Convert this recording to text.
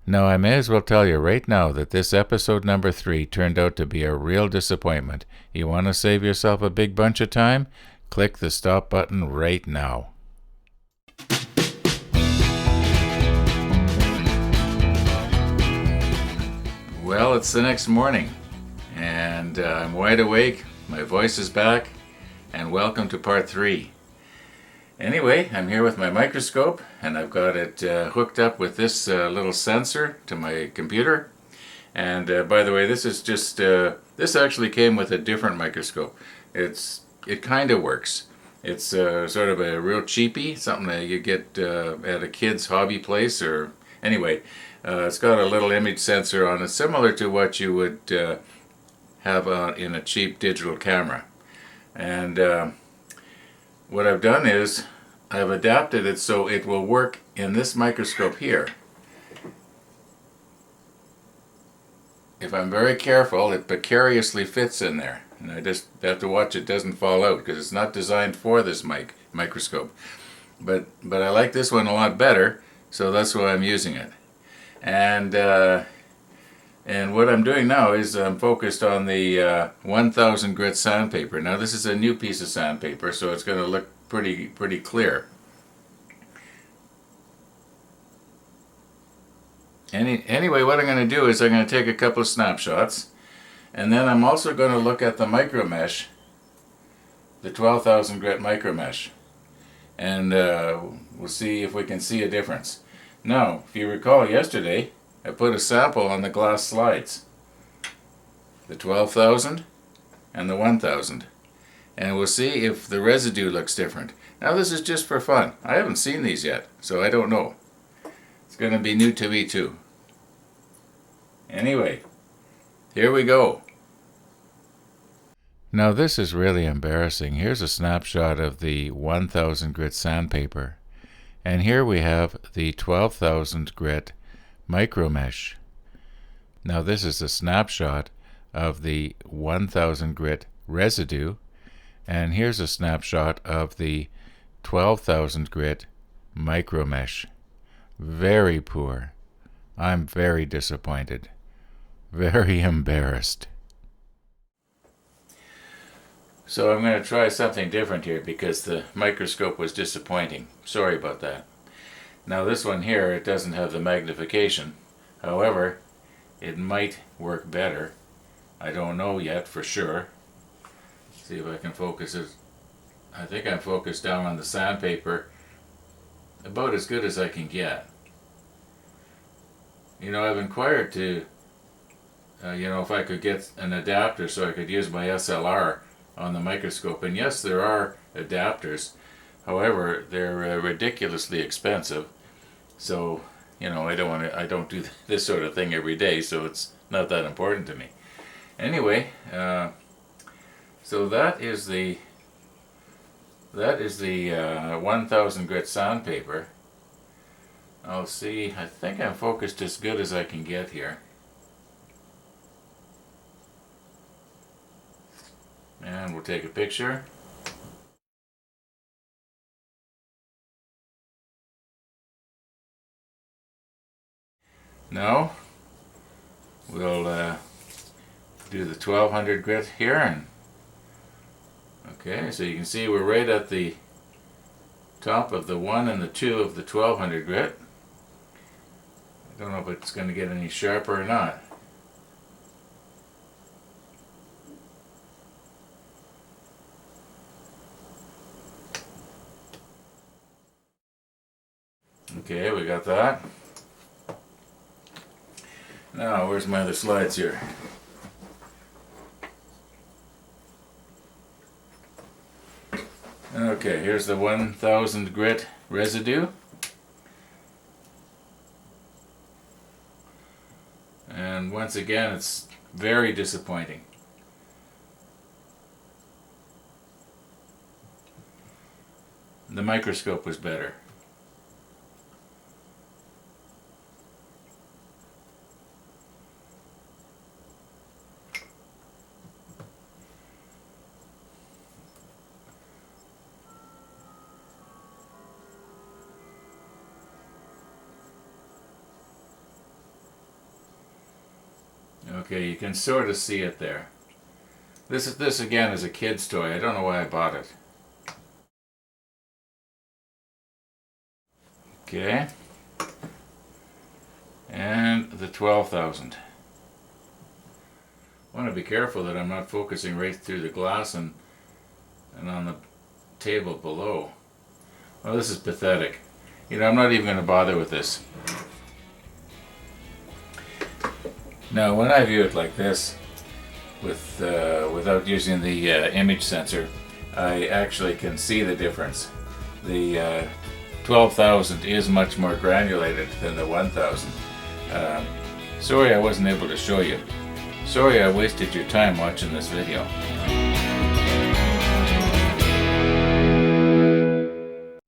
Now, I may as well tell you right now that this episode number 3 turned out to be a real disappointment. You want to save yourself a big bunch of time? Click the stop button right now. Well, it's the next morning, and I'm wide awake, my voice is back, and welcome to part 3. Anyway, I'm here with my microscope, and I've got it hooked up with this little sensor to my computer. And by the way, this is just this actually came with a different microscope. It kind of works. It's sort of a real cheapie, something that you get at a kid's hobby place, or anyway. It's got a little image sensor on it, similar to what you would have in a cheap digital camera. And what I've done is I've adapted it so it will work in this microscope here. If I'm very careful, it precariously fits in there, and I just have to watch it doesn't fall out because it's not designed for this microscope. But I like this one a lot better, so that's why I'm using it. And what I'm doing now is I'm focused on the 1000 grit sandpaper. Now this is a new piece of sandpaper, so it's going to look pretty clear. Anyway, what I'm going to do is I'm going to take a couple of snapshots, and then I'm also going to look at the micro mesh, the 12,000 grit micro mesh, and we'll see if we can see a difference. Now, if you recall yesterday, I put a sample on the glass slides, the 12,000 and the 1,000, and we'll see if the residue looks different. Now this is just for fun. I haven't seen these yet, so I don't know. It's going to be new to me too. Anyway, here we go. Now this is really embarrassing. Here's a snapshot of the 1000 grit sandpaper. And here we have the 12,000 grit micro mesh. Now this is a snapshot of the 1000 grit residue, and here's a snapshot of the 12,000 grit micro mesh. Very poor. I'm very disappointed. Very embarrassed. So I'm going to try something different here because the microscope was disappointing. Sorry about that. Now this one here, it doesn't have the magnification. However, it might work better. I don't know yet for sure. Let's see if I can focus it. I think I'm focused down on the sandpaper about as good as I can get. You know, I've inquired to, if I could get an adapter so I could use my SLR on the microscope, and yes, there are adapters. However, they're ridiculously expensive. So, I don't do this sort of thing every day, so it's not that important to me. Anyway, so that is the 1000 grit sandpaper. I'll see. I think I'm focused as good as I can get here. And we'll take a picture. Now we'll do the 1200 grit here, and okay, so you can see we're right at the top of the 1 and the 2 of the 1200 grit. I don't know if it's going to get any sharper or not. Okay, we got that. Now, where's my other slides here? Okay, here's the 1000 grit residue. And once again, it's very disappointing. The microscope was better. Okay, you can sort of see it there. This again is a kid's toy. I don't know why I bought it. Okay. And the 12,000. I want to be careful that I'm not focusing right through the glass and on the table below. Well, this is pathetic. You know, I'm not even going to bother with this. Now, when I view it like this, without using the image sensor, I actually can see the difference. The 12,000 is much more granulated than the 1,000. Sorry I wasn't able to show you. Sorry I wasted your time watching this video.